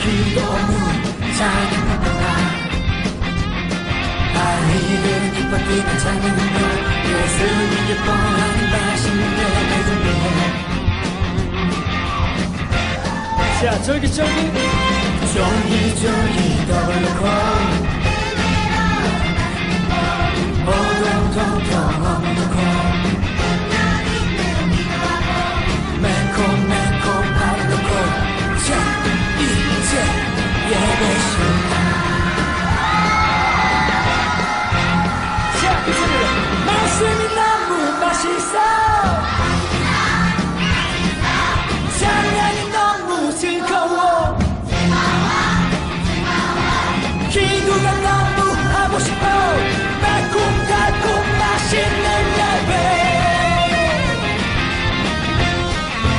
길도 없는 작은 파파가 아이들은 기뻐 뛰는 작은 별 예수님 기뻐하는 맛있는 내 준비해 자 쫄깃쫄깃 쫄깃쫄깃 더블로콜 오동통통 어묵로콜 매콤매콤 바로로콜 자 이제 예배 시간 자 그 소리로 말씀이 너무 맛있어 찬양이 너무 즐거워 기도가 너무 하고 싶어 달콤달콤 맛있는 예배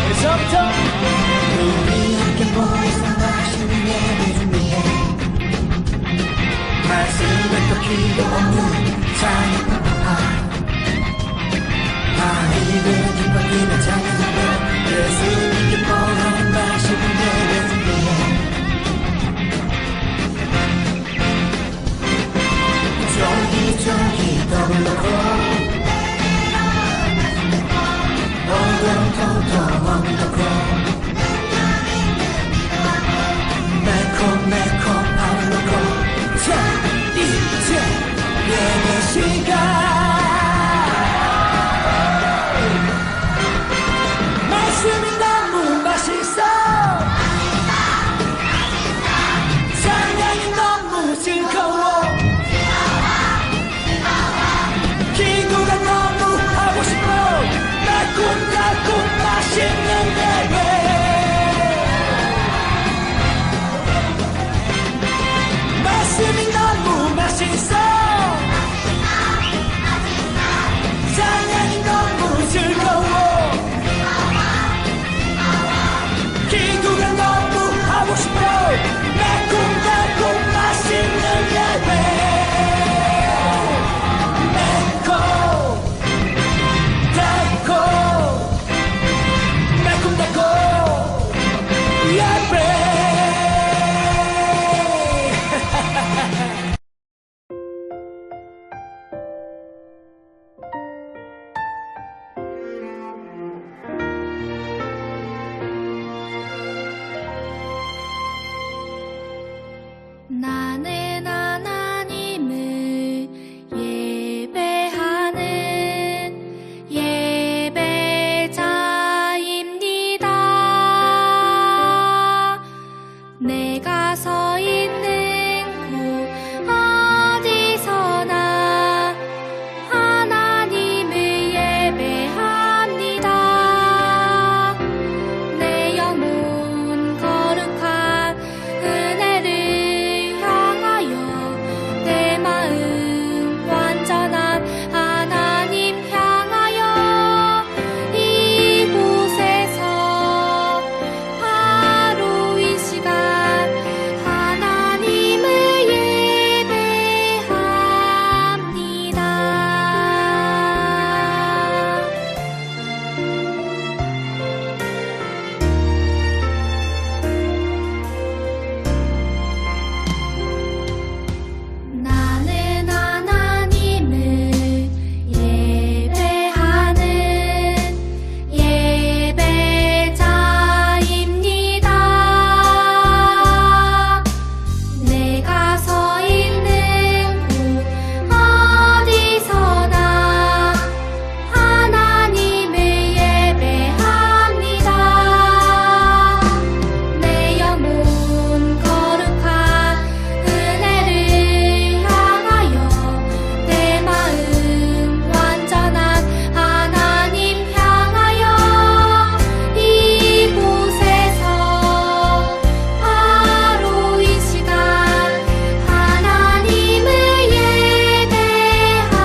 그래서부터 우리 함께 모여서 맛있는 예배 준비해 말씀에 또 기도 없는 작은 파파파 아이들은 기뻐 뛰는 작은 별 예수님 기뻐하는 맛있는 예배 준비해 쫄깃쫄깃 더블로콜 오동통통 어묵로콜 매콤매콤 바로로콜 자 이제 예배 시간 말씀이 너무 맛있어 찬양이 너무 즐거워 기도가 너무 하고 싶어 달콤달콤 맛있는 예배 말씀이 너무 맛있어 찬양이 너무 즐거워 기도가 너무 하고 싶어 달콤달콤 맛있는 예배 나는 하나님을 예배하는 예배자입니다. 내가 서 있는 곳 어디서나 하나님을 예배합니다. 내 영혼 거룩한 은혜를 내 마음 완전한 하나님 향하여 이곳에서 바로 이 시간 하나님을 예배합니다. 나는 하나님을 예배하는 예배자입니다. 내가 서 있는 곳 어디서나 하나님을 예배합니다. 내 영혼 거룩한 은혜를 향하여 내 마음 완전한 하나님 향하여 이곳에서 바로 이 시간 하나님을 예배합니다.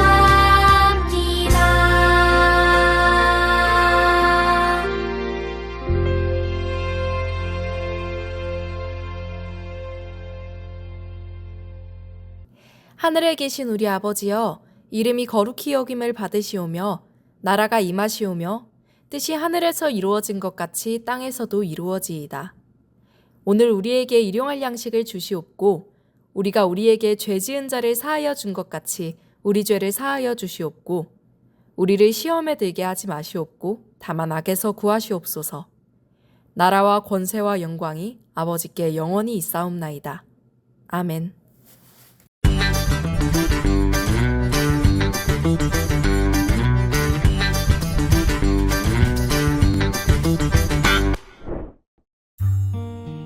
하늘에 계신 우리 아버지여, 이름이 거룩히 여김을 받으시오며 나라가 임하시오며 뜻이 하늘에서 이루어진 것 같이 땅에서도 이루어지이다. 오늘 우리에게 일용할 양식을 주시옵고 우리가 우리에게 죄 지은 자를 사하여 준 것 같이 우리 죄를 사하여 주시옵고 우리를 시험에 들게 하지 마시옵고 다만 악에서 구하시옵소서. 나라와 권세와 영광이 아버지께 영원히 있사옵나이다. 아멘.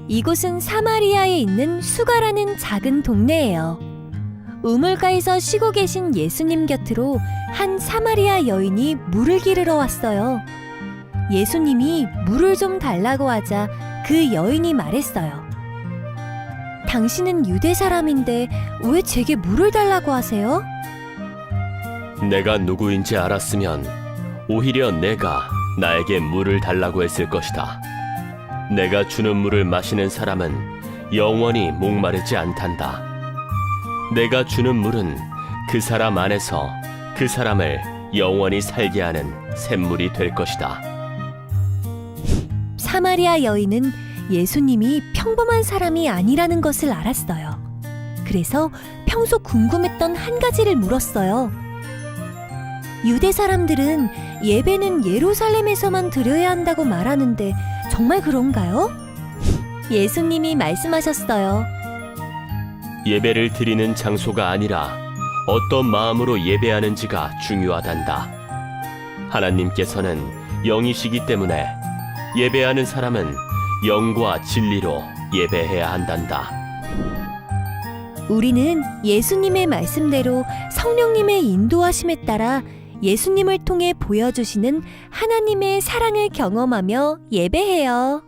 이곳은 사마리아에 있는 수가라는 작은 동네예요. 우물가에서 쉬고 계신 예수님 곁으로 한 사마리아 여인이 물을 기르러 왔어요. 예수님이 물을 좀 달라고 하자 그 여인이 말했어요. 당신은 유대 사람인데 왜 제게 물을 달라고 하세요? 내가 누구인지 알았으면 오히려 내가 나에게 물을 달라고 했을 것이다. 내가 주는 물을 마시는 사람은 영원히 목마르지 않단다. 내가 주는 물은 그 사람 안에서 그 사람을 영원히 살게 하는 샘물이 될 것이다. 사마리아 여인은 예수님이 평범한 사람이 아니라는 것을 알았어요. 그래서 평소 궁금했던 한 가지를 물었어요. 유대 사람들은 예배는 예루살렘에서만 드려야 한다고 말하는데 정말 그런가요? 예수님이 말씀하셨어요. 예배를 드리는 장소가 아니라 어떤 마음으로 예배하는지가 중요하단다. 하나님께서는 영이시기 때문에 예배하는 사람은 영과 진리로 예배해야 한단다. 우리는 예수님의 말씀대로 성령님의 인도하심에 따라 예수님을 통해 보여주시는 하나님의 사랑을 경험하며 예배해요.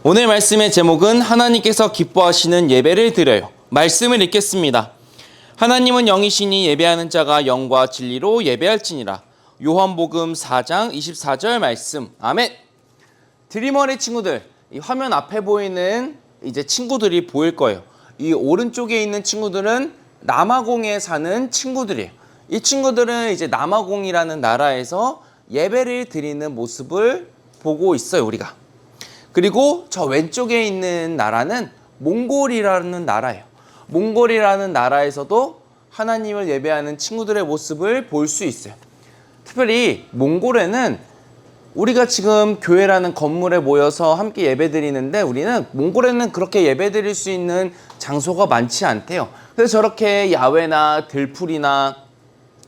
오늘 말씀의 제목은 하나님께서 기뻐하시는 예배를 드려요. 말씀을 읽겠습니다. 하나님은 영이시니 예배하는 자가 영과 진리로 예배할지니라. 요한복음 4장 24절 말씀. 아멘. 드리머리 친구들, 이 화면 앞에 보이는 이제 친구들이 보일 거예요. 이 오른쪽에 있는 친구들은 남아공에 사는 친구들이에요. 이 친구들은 이제 남아공이라는 나라에서 예배를 드리는 모습을 보고 있어요, 우리가. 그리고 저 왼쪽에 있는 나라는 몽골이라는 나라예요. 몽골이라는 나라에서도 하나님을 예배하는 친구들의 모습을 볼 수 있어요. 특별히 몽골에는 우리가 지금 교회라는 건물에 모여서 함께 예배드리는데 우리는 몽골에는 그렇게 예배드릴 수 있는 장소가 많지 않대요. 그래서 저렇게 야외나 들풀이나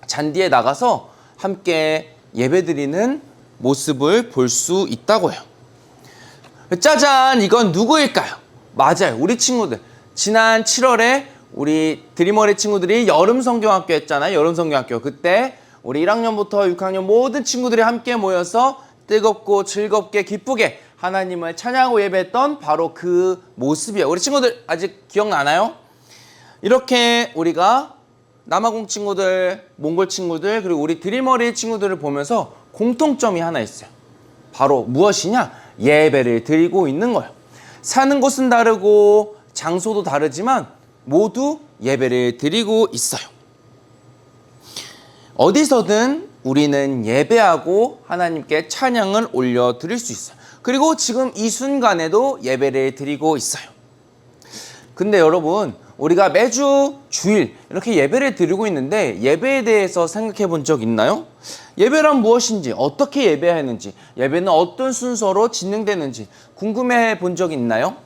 잔디에 나가서 함께 예배드리는 모습을 볼 수 있다고 해요. 짜잔, 이건 누구일까요? 맞아요, 우리 친구들. 지난 7월에 우리 드리머리 친구들이 여름 성경학교 했잖아요. 여름 성경학교. 그때 우리 1학년부터 6학년 모든 친구들이 함께 모여서 뜨겁고 즐겁게 기쁘게 하나님을 찬양하고 예배했던 바로 그 모습이에요. 우리 친구들 아직 기억나나요? 이렇게 우리가 남아공 친구들, 몽골 친구들, 그리고 우리 드리머리 친구들을 보면서 공통점이 하나 있어요. 바로 무엇이냐? 예배를 드리고 있는 거예요. 사는 곳은 다르고 장소도 다르지만 모두 예배를 드리고 있어요. 어디서든 우리는 예배하고 하나님께 찬양을 올려드릴 수 있어요. 그리고 지금 이 순간에도 예배를 드리고 있어요. 근데 여러분, 우리가 매주 주일 이렇게 예배를 드리고 있는데 예배에 대해서 생각해 본 적 있나요? 예배란 무엇인지, 어떻게 예배해야 하는지, 예배는 어떤 순서로 진행되는지 궁금해 본 적 있나요?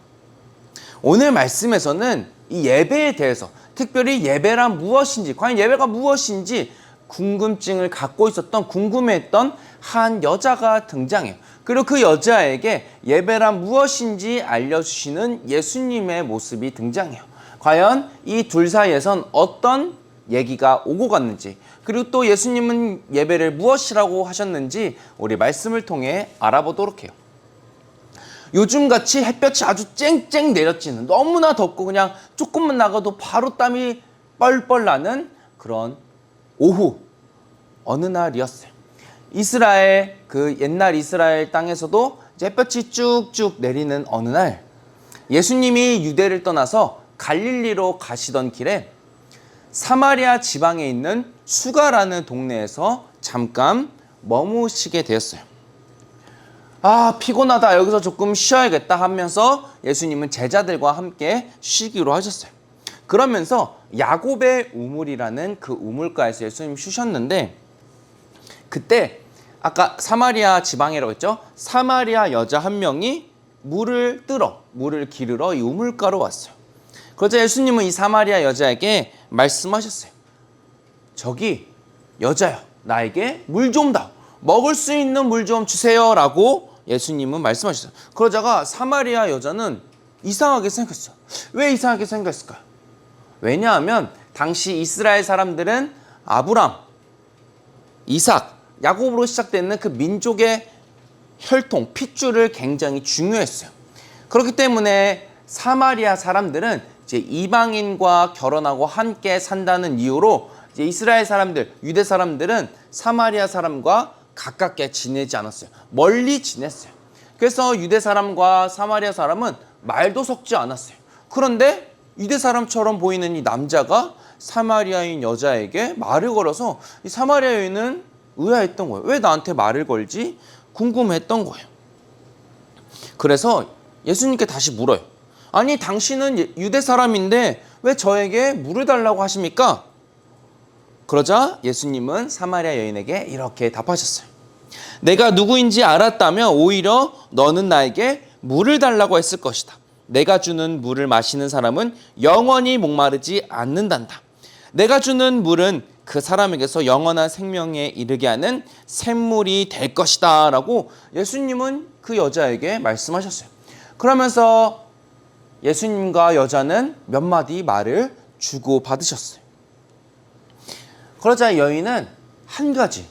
오늘 말씀에서는 이 예배에 대해서, 특별히 예배란 무엇인지, 과연 예배가 무엇인지 궁금증을 갖고 있었던, 궁금해했던 한 여자가 등장해요. 그리고 그 여자에게 예배란 무엇인지 알려주시는 예수님의 모습이 등장해요. 과연 이 둘 사이에선 어떤 얘기가 오고 갔는지, 그리고 또 예수님은 예배를 무엇이라고 하셨는지 우리 말씀을 통해 알아보도록 해요. 요즘같이 햇볕이 아주 쨍쨍 내렸지는, 너무나 덥고 그냥 조금만 나가도 바로 땀이 뻘뻘 나는 그런 오후 어느 날이었어요. 이스라엘, 그 옛날 이스라엘 땅에서도 이제 햇볕이 쭉쭉 내리는 어느 날, 예수님이 유대를 떠나서 갈릴리로 가시던 길에 사마리아 지방에 있는 수가라는 동네에서 잠깐 머무시게 되었어요. 피곤하다. 여기서 조금 쉬어야겠다 하면서 예수님은 제자들과 함께 쉬기로 하셨어요. 그러면서 야곱의 우물이라는 그 우물가에서 예수님이 쉬셨는데 그때 아까 사마리아 지방이라고 했죠. 사마리아 여자 한 명이 물을 기르러 이 우물가로 왔어요. 그러자 예수님은 이 사마리아 여자에게 말씀하셨어요. 저기 여자야, 나에게 물 좀 다. 먹을 수 있는 물 좀 주세요 라고 예수님은 말씀하셨어요. 그러자가 사마리아 여자는 이상하게 생겼어요. 왜 이상하게 생겼을까요? 왜냐하면 당시 이스라엘 사람들은 아브람, 이삭, 야곱으로 시작되는 그 민족의 혈통, 핏줄을 굉장히 중요했어요. 그렇기 때문에 사마리아 사람들은 이제 이방인과 결혼하고 함께 산다는 이유로 이제 이스라엘 사람들, 유대 사람들은 사마리아 사람과 가깝게 지내지 않았어요. 멀리 지냈어요. 그래서 유대 사람과 사마리아 사람은 말도 섞지 않았어요. 그런데 유대 사람처럼 보이는 이 남자가 사마리아인 여자에게 말을 걸어서 이 사마리아 여인은 의아했던 거예요. 왜 나한테 말을 걸지? 궁금했던 거예요. 그래서 예수님께 다시 물어요. 아니, 당신은 유대 사람인데 왜 저에게 물을 달라고 하십니까? 그러자 예수님은 사마리아 여인에게 이렇게 답하셨어요. 내가 누구인지 알았다면 오히려 너는 나에게 물을 달라고 했을 것이다. 내가 주는 물을 마시는 사람은 영원히 목마르지 않는단다. 내가 주는 물은 그 사람에게서 영원한 생명에 이르게 하는 샘물이 될 것이다 라고 예수님은 그 여자에게 말씀하셨어요. 그러면서 예수님과 여자는 몇 마디 말을 주고받으셨어요. 그러자 여인은 한 가지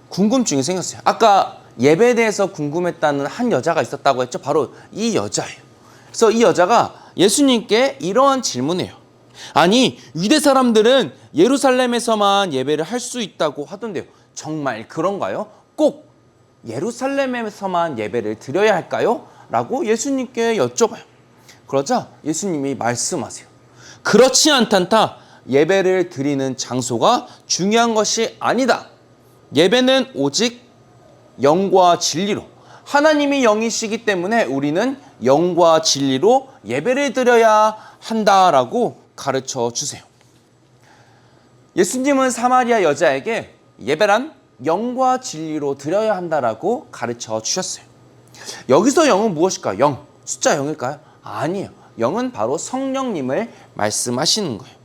궁금증이 생겼어요. 아까 예배에 대해서 궁금했다는 한 여자가 있었다고 했죠. 바로 이 여자예요. 그래서 이 여자가 예수님께 이러한 질문을 해요. 아니, 유대 사람들은 예루살렘에서만 예배를 할 수 있다고 하던데요. 정말 그런가요? 꼭 예루살렘에서만 예배를 드려야 할까요? 라고 예수님께 여쭤봐요. 그러자 예수님이 말씀하세요. 그렇지 않단다. 예배를 드리는 장소가 중요한 것이 아니다. 예배는 오직 영과 진리로, 하나님이 영이시기 때문에 우리는 영과 진리로 예배를 드려야 한다라고 가르쳐 주세요. 예수님은 사마리아 여자에게 예배란 영과 진리로 드려야 한다라고 가르쳐 주셨어요. 여기서 영은 무엇일까요? 영, 숫자 0일까요? 아니에요. 영은 바로 성령님을 말씀하시는 거예요.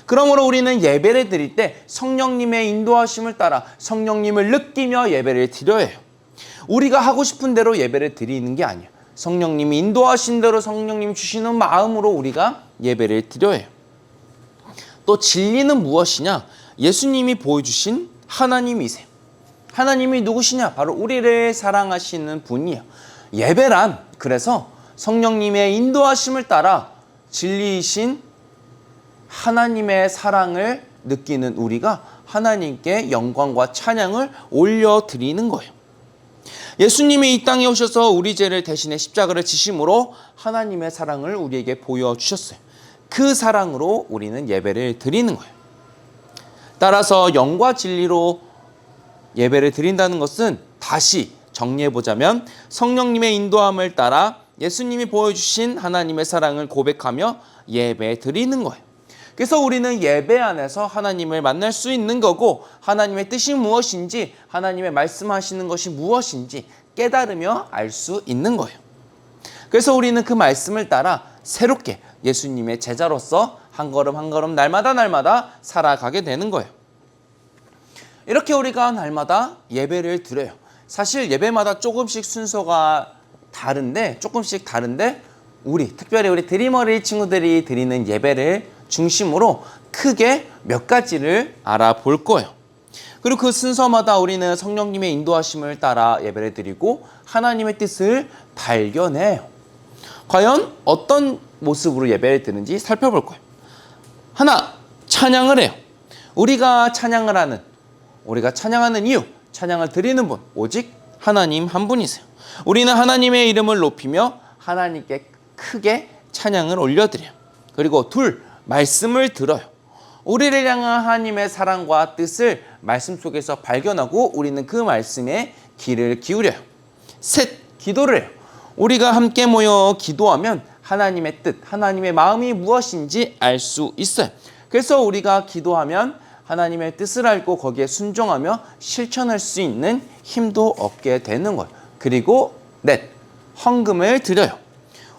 그러므로 우리는 예배를 드릴 때 성령님의 인도하심을 따라 성령님을 느끼며 예배를 드려야 해요. 우리가 하고 싶은 대로 예배를 드리는 게 아니에요. 성령님이 인도하신 대로 성령님이 주시는 마음으로 우리가 예배를 드려야 해요. 또 진리는 무엇이냐? 예수님이 보여주신 하나님이세요. 하나님이 누구시냐? 바로 우리를 사랑하시는 분이에요. 예배란 그래서 성령님의 인도하심을 따라 진리이신 하나님의 사랑을 느끼는 우리가 하나님께 영광과 찬양을 올려드리는 거예요. 예수님이 이 땅에 오셔서 우리 죄를 대신해 십자가를 지심으로 하나님의 사랑을 우리에게 보여주셨어요. 그 사랑으로 우리는 예배를 드리는 거예요. 따라서 영과 진리로 예배를 드린다는 것은 다시 정리해보자면 성령님의 인도함을 따라 예수님이 보여주신 하나님의 사랑을 고백하며 예배 드리는 거예요. 그래서 우리는 예배 안에서 하나님을 만날 수 있는 거고 하나님의 뜻이 무엇인지 하나님의 말씀하시는 것이 무엇인지 깨달으며 알 수 있는 거예요. 그래서 우리는 그 말씀을 따라 새롭게 예수님의 제자로서 한 걸음 한 걸음 날마다 살아가게 되는 거예요. 이렇게 우리가 날마다 예배를 드려요. 사실 예배마다 조금씩 순서가 조금씩 다른데 특별히 우리 드림어리 친구들이 드리는 예배를 중심으로 크게 몇 가지를 알아볼 거예요. 그리고 그 순서마다 우리는 성령님의 인도하심을 따라 예배를 드리고 하나님의 뜻을 발견해요. 과연 어떤 모습으로 예배를 드는지 살펴볼 거예요. 하나, 찬양을 해요. 우리가 찬양하는 이유, 찬양을 드리는 분, 오직 하나님 한 분이세요. 우리는 하나님의 이름을 높이며 하나님께 크게 찬양을 올려드려요. 그리고 둘, 말씀을 들어요. 우리를 향한 하나님의 사랑과 뜻을 말씀 속에서 발견하고 우리는 그 말씀에 귀를 기울여요. 셋, 기도를 해요. 우리가 함께 모여 기도하면 하나님의 뜻, 하나님의 마음이 무엇인지 알 수 있어요. 그래서 우리가 기도하면 하나님의 뜻을 알고 거기에 순종하며 실천할 수 있는 힘도 얻게 되는 거예요. 그리고 넷, 헌금을 드려요.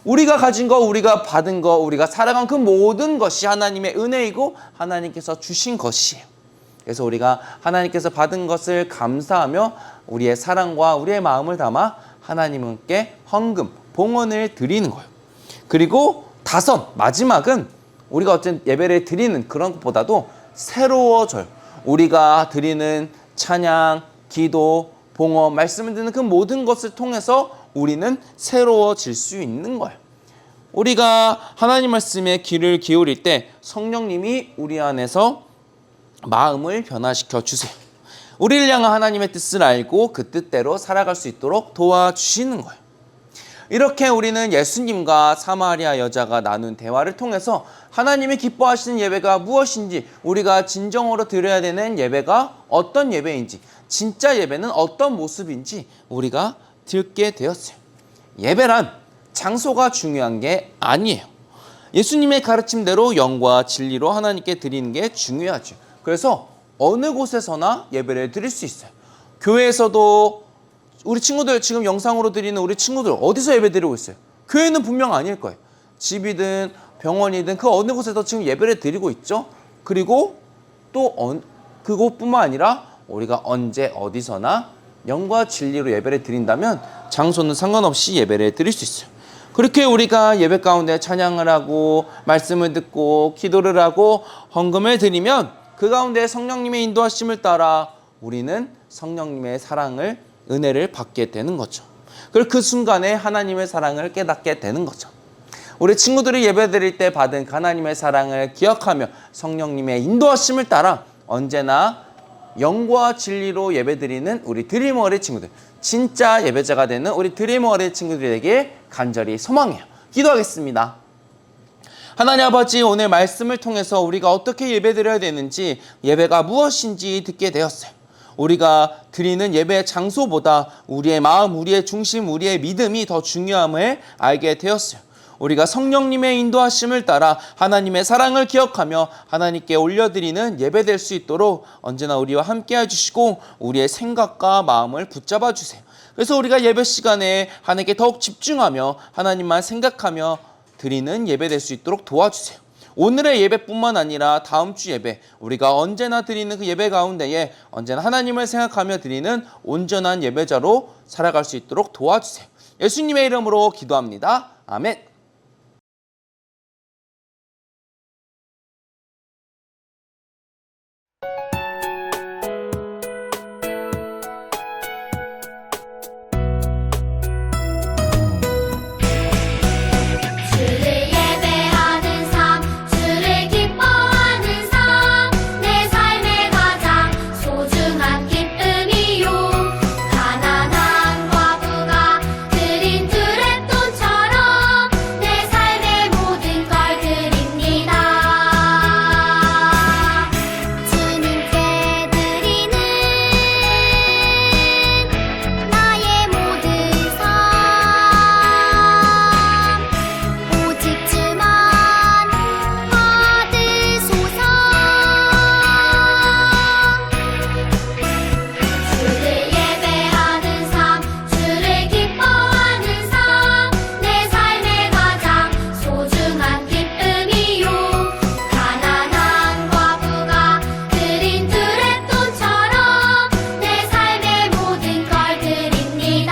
우리가 가진 거, 우리가 받은 거, 우리가 살아간 그 모든 것이 하나님의 은혜이고 하나님께서 주신 것이에요. 그래서 우리가 하나님께서 받은 것을 감사하며 우리의 사랑과 우리의 마음을 담아 하나님께 헌금, 봉헌을 드리는 거예요. 그리고 다섯, 마지막은 우리가 어쨌든 예배를 드리는 그런 것보다도 새로워져요. 우리가 드리는 찬양, 기도, 봉헌, 말씀을 듣는 그 모든 것을 통해서 우리는 새로워질 수 있는 거예요. 우리가 하나님 말씀에 귀를 기울일 때 성령님이 우리 안에서 마음을 변화시켜 주세요. 우리를 향한 하나님의 뜻을 알고 그 뜻대로 살아갈 수 있도록 도와주시는 거예요. 이렇게 우리는 예수님과 사마리아 여자가 나눈 대화를 통해서 하나님이 기뻐하시는 예배가 무엇인지, 우리가 진정으로 드려야 되는 예배가 어떤 예배인지, 진짜 예배는 어떤 모습인지 우리가 듣게 되었어요. 예배란 장소가 중요한 게 아니에요. 예수님의 가르침대로 영과 진리로 하나님께 드리는 게 중요하죠. 그래서 어느 곳에서나 예배를 드릴 수 있어요. 교회에서도 우리 친구들, 지금 영상으로 드리는 우리 친구들 어디서 예배 드리고 있어요? 교회는 분명 아닐 거예요. 집이든 병원이든 그 어느 곳에서 지금 예배를 드리고 있죠. 그리고 또 그곳뿐만 아니라 우리가 언제 어디서나 영과 진리로 예배를 드린다면 장소는 상관없이 예배를 드릴 수 있어요. 그렇게 우리가 예배 가운데 찬양을 하고 말씀을 듣고 기도를 하고 헌금을 드리면 그 가운데 성령님의 인도하심을 따라 우리는 성령님의 사랑을, 은혜를 받게 되는 거죠. 그리고 그 순간에 하나님의 사랑을 깨닫게 되는 거죠. 우리 친구들이 예배 드릴 때 받은 하나님의 사랑을 기억하며 성령님의 인도하심을 따라 언제나 영과 진리로 예배드리는 우리 드리머리 친구들, 진짜 예배자가 되는 우리 드리머리 친구들에게 간절히 소망해요. 기도하겠습니다. 하나님 아버지, 오늘 말씀을 통해서 우리가 어떻게 예배드려야 되는지, 예배가 무엇인지 듣게 되었어요. 우리가 드리는 예배 장소보다 우리의 마음, 우리의 중심, 우리의 믿음이 더 중요함을 알게 되었어요. 우리가 성령님의 인도하심을 따라 하나님의 사랑을 기억하며 하나님께 올려드리는 예배 될 수 있도록 언제나 우리와 함께 해주시고 우리의 생각과 마음을 붙잡아 주세요. 그래서 우리가 예배 시간에 하나님께 더욱 집중하며 하나님만 생각하며 드리는 예배 될 수 있도록 도와주세요. 오늘의 예배뿐만 아니라 다음 주 예배, 우리가 언제나 드리는 그 예배 가운데에 언제나 하나님을 생각하며 드리는 온전한 예배자로 살아갈 수 있도록 도와주세요. 예수님의 이름으로 기도합니다. 아멘. 주를 예배하는 삶, 주를 기뻐하는 삶, 내 삶의 가장 소중한 기쁨이요. 가난한 과부가 드린 두 랩돈처럼 내 삶의 모든 걸 드립니다. 주님께 드리는 나의 모든 삶, 오직 주만 받으소서. 주를 예배하는 삶, 주를 기뻐하는 삶, 내 삶의 가장 소중한 기쁨이요. 가난한 과부가 드린 두 랩돈처럼 내 삶의 모든 걸 드립니다.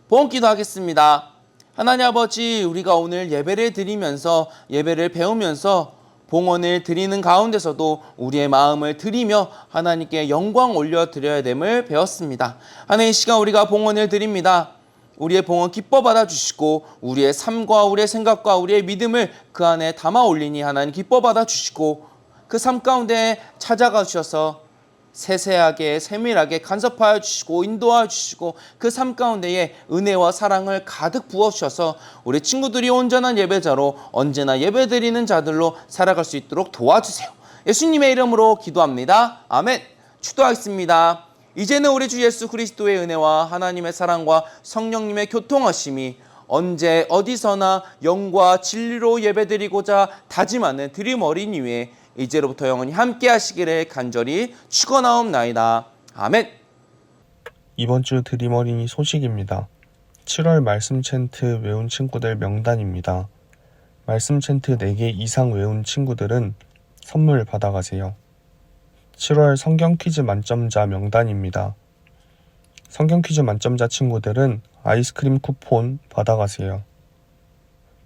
봉헌기도 하겠습니다. 하나님 아버지, 우리가 오늘 예배를 드리면서, 예배를 배우면서 봉헌을 드리는 가운데서도 우리의 마음을 드리며 하나님께 영광 올려드려야 됨을 배웠습니다. 하나님, 이 시간 우리가 봉헌을 드립니다. 우리의 봉헌 기뻐 받아주시고 우리의 삶과 우리의 생각과 우리의 믿음을 그 안에 담아 올리니 하나님 기뻐 받아주시고 그 삶 가운데 찾아가 주셔서 세세하게 세밀하게 간섭하여 주시고 인도하여 주시고 그 삶 가운데에 은혜와 사랑을 가득 부어주셔서 우리 친구들이 온전한 예배자로 언제나 예배드리는 자들로 살아갈 수 있도록 도와주세요. 예수님의 이름으로 기도합니다. 아멘. 축도하겠습니다. 이제는 우리 주 예수 그리스도의 은혜와 하나님의 사랑과 성령님의 교통하심이 언제 어디서나 영과 진리로 예배드리고자 다짐하는 드림 어린이 위에 이제로부터 영원히 함께 하시기를 간절히 축원하옵나이다. 아멘. 이번 주 드림 어린이 소식입니다. 7월 말씀 챈트 외운 친구들 명단입니다. 말씀 챈트 4개 이상 외운 친구들은 선물 받아가세요. 7월 성경 퀴즈 만점자 명단입니다. 성경 퀴즈 만점자 친구들은 아이스크림 쿠폰 받아가세요.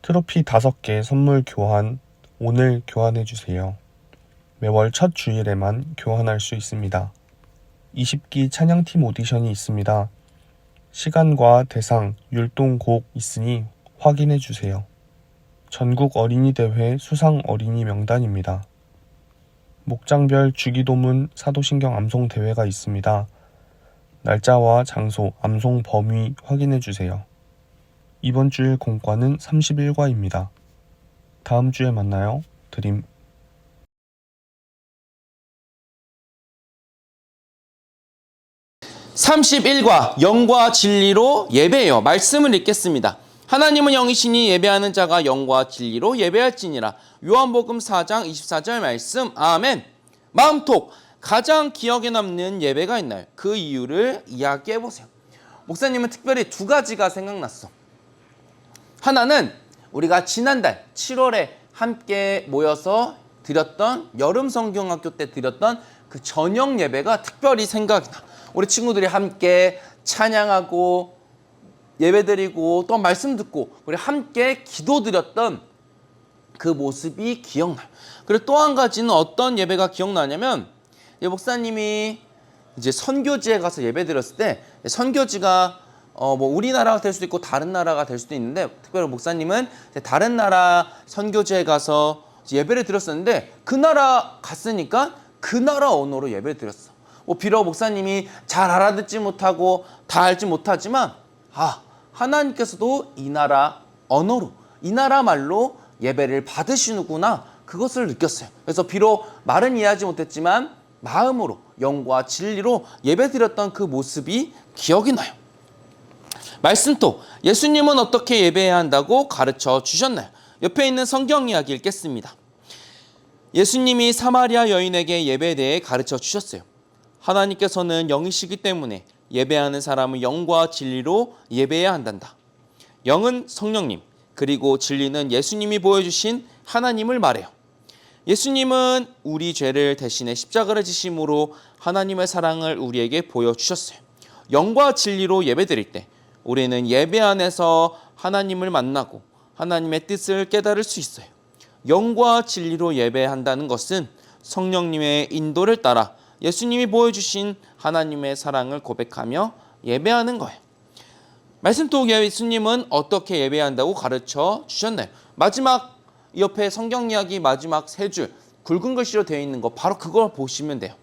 트로피 5개 선물 교환 오늘 교환해주세요. 매월 첫 주일에만 교환할 수 있습니다. 20기 찬양팀 오디션이 있습니다. 시간과 대상, 율동곡 있으니 확인해주세요. 전국 어린이대회 수상 어린이 명단입니다. 목장별 주기도문 사도신경 암송 대회가 있습니다. 날짜와 장소, 암송 범위 확인해주세요. 이번 주일 공과는 31과입니다. 다음 주에 만나요. 드림. (31과) 영과 진리로 예배예요. 말씀을 읽겠습니다. 하나님은 영이시니 예배하는 자가 영과 진리로 예배할지니라. 요한복음 4장 24절 말씀. 아멘. 마음톡. 가장 기억에 남는 예배가 있나요? 그 이유를 이야기해 보세요. 목사님은 특별히 2가지가 생각났어. 하나는 우리가 지난달 7월에 함께 모여서 드렸던 여름 성경학교 때 드렸던 그 저녁 예배가 특별히 생각이 나. 우리 친구들이 함께 찬양하고 예배드리고 또 말씀 듣고 우리 함께 기도드렸던 그 모습이 기억나요. 그리고 또 한 가지는 어떤 예배가 기억나냐면 목사님이 이제 선교지에 가서 예배드렸을 때 선교지가 뭐 우리나라가 될 수도 있고 다른 나라가 될 수도 있는데 특별히 목사님은 다른 나라 선교지에 가서 예배를 드렸었는데 그 나라 갔으니까 그 나라 언어로 예배를 드렸어. 뭐 비록 목사님이 잘 알아듣지 못하고 다 알지 못하지만 하나님께서도 이 나라 언어로 이 나라 말로 예배를 받으시는구나 그것을 느꼈어요. 그래서 비록 말은 이해하지 못했지만 마음으로 영과 진리로 예배드렸던 그 모습이 기억이 나요. 말씀토. 예수님은 어떻게 예배해야 한다고 가르쳐 주셨나요? 옆에 있는 성경 이야기 읽겠습니다. 예수님이 사마리아 여인에게 예배에 대해 가르쳐 주셨어요. 하나님께서는 영이시기 때문에 예배하는 사람은 영과 진리로 예배해야 한단다. 영은 성령님, 그리고 진리는 예수님이 보여주신 하나님을 말해요. 예수님은 우리 죄를 대신해 십자가를 지심으로 하나님의 사랑을 우리에게 보여주셨어요. 영과 진리로 예배드릴 때 우리는 예배 안에서 하나님을 만나고 하나님의 뜻을 깨달을 수 있어요. 영과 진리로 예배한다는 것은 성령님의 인도를 따라 예수님이 보여주신 하나님의 사랑을 고백하며 예배하는 거예요. 말씀토 예수님은 어떻게 예배한다고 가르쳐 주셨나요? 마지막 옆에 성경 이야기 마지막 3줄 굵은 글씨로 되어 있는 거 바로 그걸 보시면 돼요.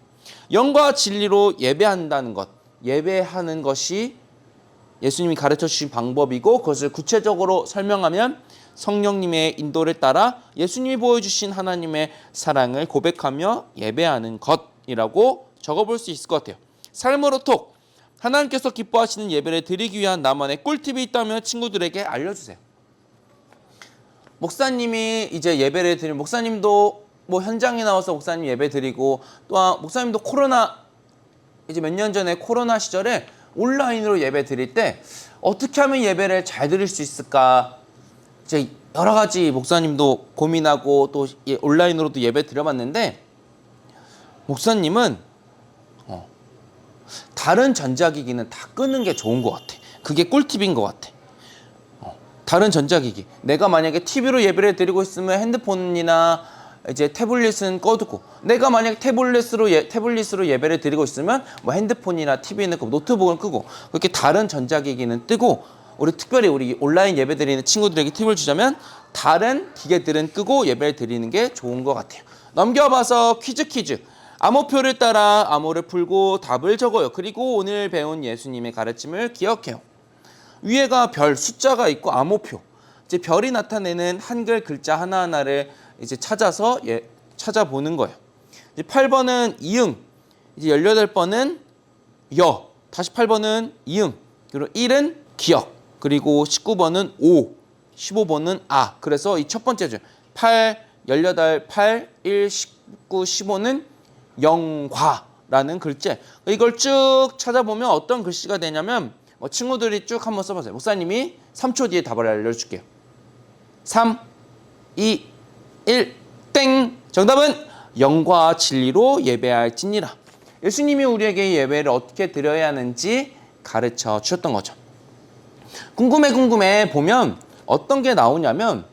영과 진리로 예배한다는 것, 예배하는 것이 예수님이 가르쳐 주신 방법이고 그것을 구체적으로 설명하면 성령님의 인도를 따라 예수님이 보여주신 하나님의 사랑을 고백하며 예배하는 것이라고 적어볼 수 있을 것 같아요. 삶으로 톡. 하나님께서 기뻐하시는 예배를 드리기 위한 나만의 꿀팁이 있다면 친구들에게 알려주세요. 목사님이 이제 예배를 드리면 목사님도 뭐 현장에 나와서 목사님 예배 드리고 또한 목사님도 코로나 이제 몇 년 전에 코로나 시절에 온라인으로 예배 드릴 때 어떻게 하면 예배를 잘 드릴 수 있을까 이제 여러 가지 목사님도 고민하고 또 온라인으로도 예배 드려봤는데 목사님은 다른 전자기기는 다 끄는 게 좋은 것 같아. 그게 꿀팁인 것 같아. 다른 전자기기. 내가 만약에 TV로 예배를 드리고 있으면 핸드폰이나 이제 태블릿은 꺼두고, 내가 만약에 태블릿으로 예배를 드리고 있으면 뭐 핸드폰이나 TV는 끄고 노트북은 끄고, 그렇게 다른 전자기기는 뜨고, 특별히 우리 온라인 예배 드리는 친구들에게 팁을 주자면 다른 기계들은 끄고 예배를 드리는 게 좋은 것 같아요. 넘겨봐서 퀴즈. 암호표를 따라 암호를 풀고 답을 적어요. 그리고 오늘 배운 예수님의 가르침을 기억해요. 위에가 별 숫자가 있고 암호표. 이제 별이 나타내는 한글 글자 하나하나를 이제 찾아보는 거예요. 이제 8번은 이응, 이제 18번은 여, 다시 8번은 이응, 그리고 1은 기역, 그리고 19번은 오, 15번은 아. 그래서 이 첫 번째죠. 8, 18, 8, 1, 19, 15는 영과라는 글자. 이걸 쭉 찾아보면 어떤 글씨가 되냐면 친구들이 쭉 한번 써보세요. 목사님이 3초 뒤에 답을 알려줄게요. 3, 2, 1, 땡! 정답은 영과 진리로 예배할지니라. 예수님이 우리에게 예배를 어떻게 드려야 하는지 가르쳐 주셨던 거죠. 궁금해 보면 어떤 게 나오냐면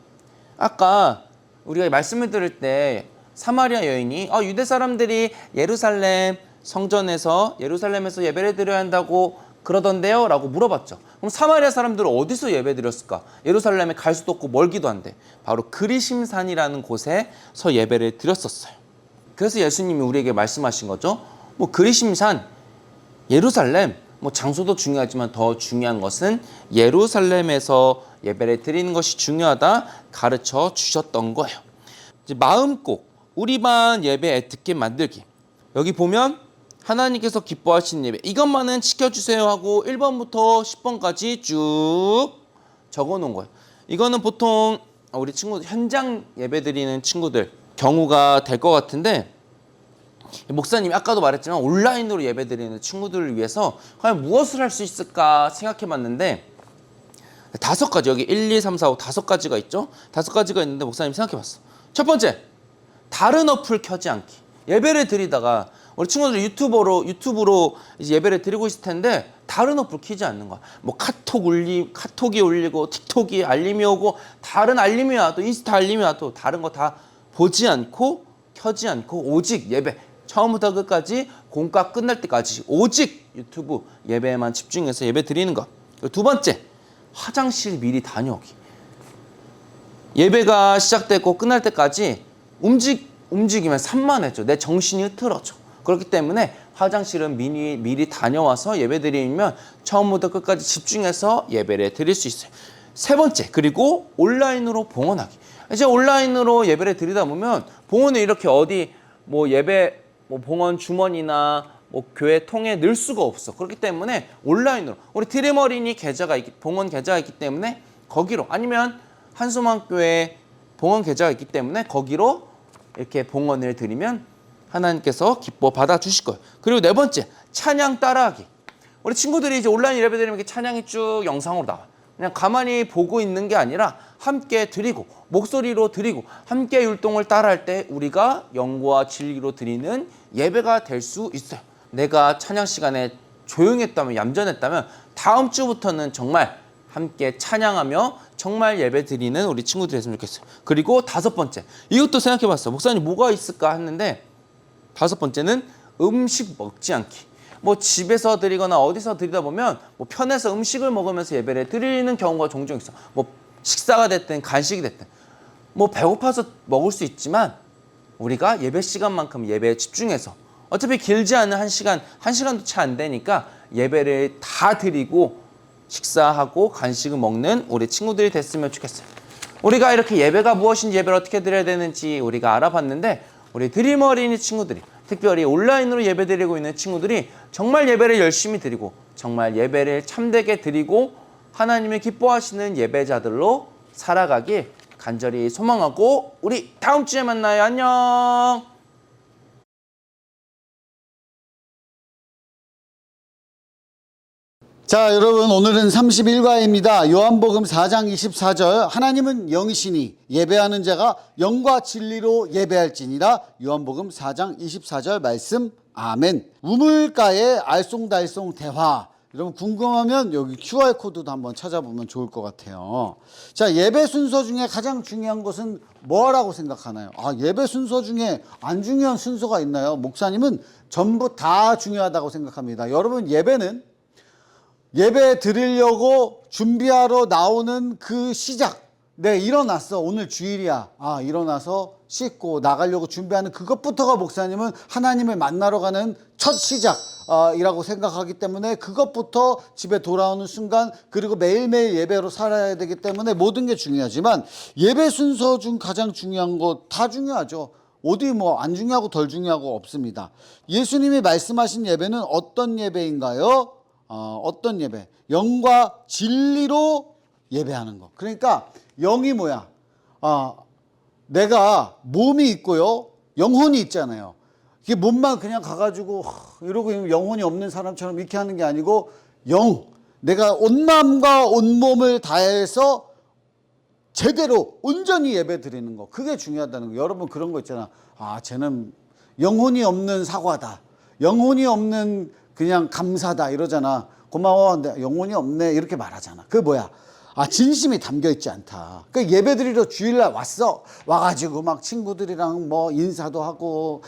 아까 우리가 말씀을 들을 때 사마리아 여인이 유대 사람들이 예루살렘 성전에서 예루살렘에서 예배를 드려야 한다고 그러던데요? 라고 물어봤죠. 그럼 사마리아 사람들은 어디서 예배 드렸을까? 예루살렘에 갈 수도 없고 멀기도 한데 바로 그리심산이라는 곳에서 예배를 드렸었어요. 그래서 예수님이 우리에게 말씀하신 거죠. 그리심산, 예루살렘, 장소도 중요하지만 더 중요한 것은 예루살렘에서 예배를 드리는 것이 중요하다 가르쳐 주셨던 거예요. 이제 마음꼭 우리만 예배 애특게 만들기. 여기 보면 하나님께서 기뻐하시는 예배 이것만은 지켜주세요 하고 1번부터 10번까지 쭉 적어놓은 거예요. 이거는 보통 우리 친구들 현장 예배 드리는 친구들 경우가 될 것 같은데 목사님이 아까도 말했지만 온라인으로 예배 드리는 친구들을 위해서 과연 무엇을 할 수 있을까 생각해 봤는데 5가지, 여기 1, 2, 3, 4, 5 5가지가 있죠. 5가지가 있는데 목사님이 생각해 봤어. 첫 번째, 다른 어플 켜지 않기. 예배를 드리다가 우리 친구들 유튜브로 이제 예배를 드리고 있을 텐데 다른 어플 켜지 않는 거야. 카톡이 올리고 틱톡이 알림이 오고 다른 알림이 와도 인스타 알림이 와도 다른 거 다 보지 않고 켜지 않고 오직 예배 처음부터 끝까지 공과 끝날 때까지 오직 유튜브 예배에만 집중해서 예배 드리는 것. 두 번째, 화장실 미리 다녀오기. 예배가 시작되고 끝날 때까지 움직이면 산만해져. 내 정신이 흐트러져. 그렇기 때문에 화장실은 미리 다녀와서 예배 드리면 처음부터 끝까지 집중해서 예배를 드릴 수 있어요. 세 번째, 그리고 온라인으로 봉헌하기. 이제 온라인으로 예배를 드리다 보면 봉헌을 이렇게 어디 예배 봉헌 주머니나 교회 통에 넣을 수가 없어. 그렇기 때문에 온라인으로 우리 드림어린이 봉헌 계좌가 있기 때문에 거기로 아니면 한수만교회 봉헌 계좌가 있기 때문에 거기로 이렇게 봉헌을 드리면 하나님께서 기뻐 받아주실 거예요. 그리고 네 번째, 찬양 따라하기. 우리 친구들이 이제 온라인 예배 드리면 이렇게 찬양이 쭉 영상으로 나와. 그냥 가만히 보고 있는 게 아니라 함께 드리고 목소리로 드리고 함께 율동을 따라할 때 우리가 영과 진리로 드리는 예배가 될 수 있어요. 내가 찬양 시간에 조용했다면 얌전했다면 다음 주부터는 정말 함께 찬양하며 정말 예배 드리는 우리 친구들이 됐으면 좋겠어요. 그리고 5번째, 이것도 생각해봤어. 목사님 뭐가 있을까 했는데 5번째는 음식 먹지 않기. 집에서 드리거나 어디서 드리다 보면 편해서 음식을 먹으면서 예배를 드리는 경우가 종종 있어. 식사가 됐든 간식이 됐든 배고파서 먹을 수 있지만 우리가 예배 시간만큼 예배에 집중해서 어차피 길지 않은 1시간도 채 안 되니까 예배를 다 드리고 식사하고 간식을 먹는 우리 친구들이 됐으면 좋겠어요. 우리가 이렇게 예배가 무엇인지 예배를 어떻게 드려야 되는지 우리가 알아봤는데 우리 드림 어린이 친구들이 특별히 온라인으로 예배 드리고 있는 친구들이 정말 예배를 열심히 드리고 정말 예배를 참되게 드리고 하나님을 기뻐하시는 예배자들로 살아가길 간절히 소망하고 우리 다음 주에 만나요. 안녕. 자, 여러분, 오늘은 31과입니다. 요한복음 4장 24절 하나님은 영이시니 예배하는 자가 영과 진리로 예배할지니라. 요한복음 4장 24절 말씀. 아멘. 우물가의 알쏭달쏭 대화. 여러분 궁금하면 여기 QR코드도 한번 찾아보면 좋을 것 같아요. 자, 예배 순서 중에 가장 중요한 것은 뭐라고 생각하나요? 예배 순서 중에 안 중요한 순서가 있나요? 목사님은 전부 다 중요하다고 생각합니다. 여러분, 예배는 예배 드리려고 준비하러 나오는 그 시작. 네, 일어났어. 오늘 주일이야. 일어나서 씻고 나가려고 준비하는 그것부터가 목사님은 하나님을 만나러 가는 첫 시작이라고 생각하기 때문에 그것부터 집에 돌아오는 순간 그리고 매일매일 예배로 살아야 되기 때문에 모든 게 중요하지만 예배 순서 중 가장 중요한 것 다 중요하죠. 어디 뭐 안 중요하고 덜 중요하고 없습니다. 예수님이 말씀하신 예배는 어떤 예배인가요? 어떤 예배? 영과 진리로 예배하는 거. 그러니까 영이 뭐야? 내가 몸이 있고요, 영혼이 있잖아요. 이게 몸만 그냥 가가지고 이러고 영혼이 없는 사람처럼 이렇게 하는 게 아니고 내가 온 마음과 온 몸을 다해서 제대로 온전히 예배 드리는 거, 그게 중요하다는 거. 여러분 그런 거 있잖아. 쟤는 영혼이 없는 사과다, 영혼이 없는 그냥 감사다 이러잖아. 고마워, 근데 영혼이 없네 이렇게 말하잖아. 그게 뭐야? 진심이 담겨 있지 않다. 그 예배 드리러 주일날 와가지고 막 친구들이랑 뭐 인사도 하고,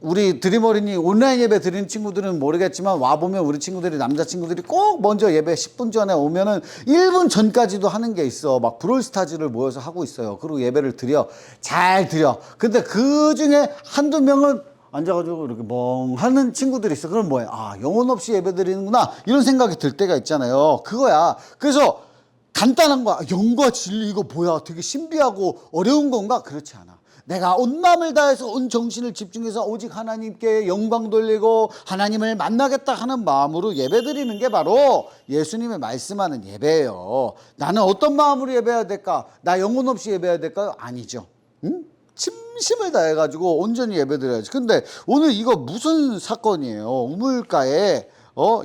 우리 드림어린이 온라인 예배 드리는 친구들은 모르겠지만 와보면 우리 친구들이, 남자친구들이 꼭 먼저 예배 10분 전에 오면은 1분 전까지도 하는 게 있어. 막 브롤스타즈를 모여서 하고 있어요. 그리고 예배를 잘 드려. 근데 그 중에 한두 명은 앉아가지고 이렇게 멍 하는 친구들이 있어. 그럼 뭐야? 영혼 없이 예배 드리는구나, 이런 생각이 들 때가 있잖아요. 그거야. 그래서 간단한 거야. 영과 진리, 이거 뭐야? 되게 신비하고 어려운 건가? 그렇지 않아. 내가 온 마음을 다해서 온 정신을 집중해서 오직 하나님께 영광 돌리고 하나님을 만나겠다 하는 마음으로 예배드리는 게 바로 예수님의 말씀하는 예배예요. 나는 어떤 마음으로 예배해야 될까? 나 영혼 없이 예배해야 될까요? 아니죠. 진심을 다해가지고 온전히 예배드려야지. 근데 오늘 이거 무슨 사건이에요? 우물가의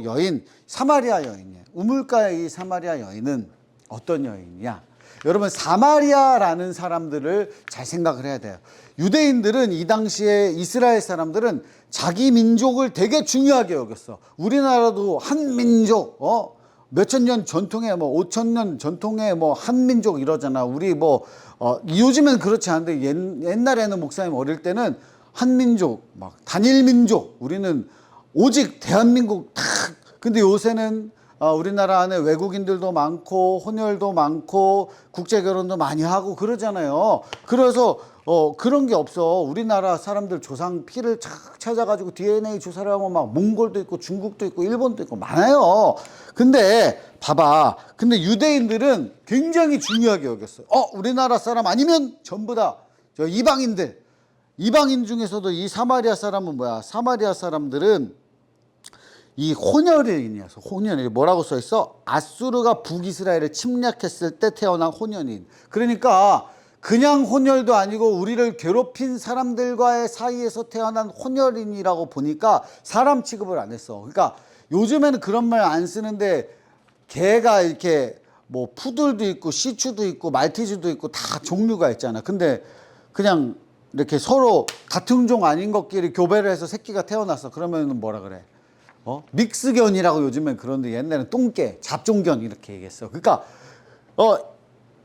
여인, 사마리아 여인이에요. 우물가의 이 사마리아 여인은 어떤 여인이야? 여러분, 사마리아라는 사람들을 잘 생각을 해야 돼요. 유대인들은, 이 당시에 이스라엘 사람들은 자기 민족을 되게 중요하게 여겼어. 우리나라도 한민족, 몇천 년 전통의 5천 년 전통의 한민족 이러잖아. 우리 요즘엔 그렇지 않은데 옛날에는 목사님 어릴 때는 한민족, 막 단일민족, 우리는 오직 대한민국 딱. 근데 요새는 우리나라 안에 외국인들도 많고 혼혈도 많고 국제결혼도 많이 하고 그러잖아요. 그래서 그런 게 없어. 우리나라 사람들 조상 피를 착 찾아가지고 DNA 조사를 하면 막 몽골도 있고 중국도 있고 일본도 있고 많아요. 근데 봐봐. 근데 유대인들은 굉장히 중요하게 여겼어요. 우리나라 사람 아니면 전부 다 저 이방인들. 이방인 중에서도 이 사마리아 사람은 뭐야? 사마리아 사람들은 이 혼혈인이어서, 혼혈인, 뭐라고 써 있어? 아수르가 북이스라엘을 침략했을 때 태어난 혼혈인. 그러니까 그냥 혼혈도 아니고 우리를 괴롭힌 사람들과의 사이에서 태어난 혼혈인이라고 보니까 사람 취급을 안 했어. 그러니까 요즘에는 그런 말 안 쓰는데, 개가 이렇게 푸들도 있고 시추도 있고 말티즈도 있고 다 종류가 있잖아. 근데 그냥 이렇게 서로 같은 종 아닌 것끼리 교배를 해서 새끼가 태어났어. 그러면 뭐라 그래? 믹스견이라고 요즘엔 그런데, 옛날에는 똥개, 잡종견 이렇게 얘기했어. 그러니까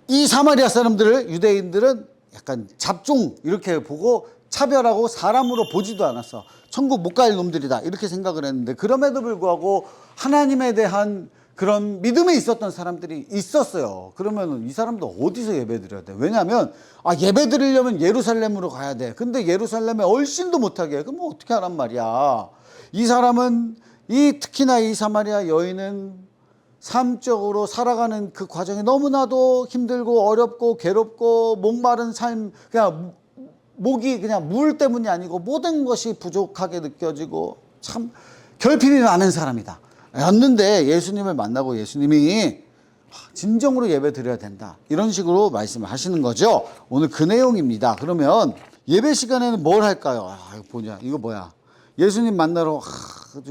이 사마리아 사람들을, 유대인들은 약간 잡종 이렇게 보고 차별하고 사람으로 보지도 않았어. 천국 못 갈 놈들이다 이렇게 생각을 했는데, 그럼에도 불구하고 하나님에 대한 그런 믿음이 있었던 사람들이 있었어요. 그러면 이 사람도 어디서 예배 드려야 돼? 왜냐하면 예배 드리려면 예루살렘으로 가야 돼. 근데 예루살렘에 얼씬도 못하게 해. 그럼 어떻게 하란 말이야? 이 사람은, 특히나 이 사마리아 여인은 삶적으로 살아가는 그 과정이 너무나도 힘들고 어렵고 괴롭고 목마른 삶, 그냥 목이 그냥 물 때문이 아니고 모든 것이 부족하게 느껴지고 참 결핍이 많은 사람이다 였는데, 예수님을 만나고 예수님이 진정으로 예배 드려야 된다 이런 식으로 말씀을 하시는 거죠. 오늘 그 내용입니다. 그러면 예배 시간에는 뭘 할까요? 이거 보자. 이거 뭐야? 예수님 만나러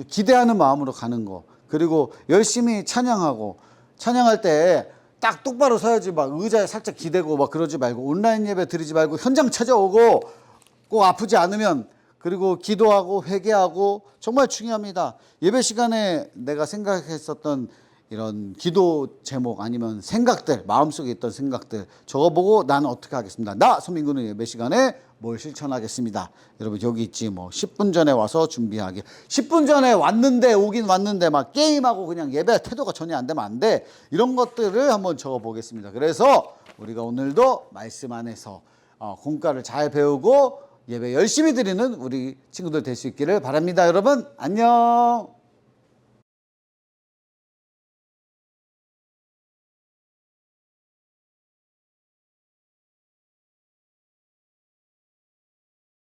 기대하는 마음으로 가는 거, 그리고 열심히 찬양하고, 찬양할 때 딱 똑바로 서야지. 막 의자에 살짝 기대고 막 그러지 말고, 온라인 예배 드리지 말고 현장 찾아오고, 꼭 아프지 않으면, 그리고 기도하고 회개하고, 정말 중요합니다. 예배 시간에 내가 생각했었던 이런 기도 제목 아니면 생각들, 마음속에 있던 생각들 적어보고 나는 어떻게 하겠습니다. 나 서민구는 예배 시간에 뭘 실천하겠습니다. 여러분 여기 있지 10분 전에 와서 준비하기. 10분 전에 오긴 왔는데 막 게임하고 그냥 예배 태도가 전혀 안 되면 안 돼. 이런 것들을 한번 적어보겠습니다. 그래서 우리가 오늘도 말씀 안에서 공과를 잘 배우고 예배 열심히 드리는 우리 친구들 될 수 있기를 바랍니다. 여러분 안녕.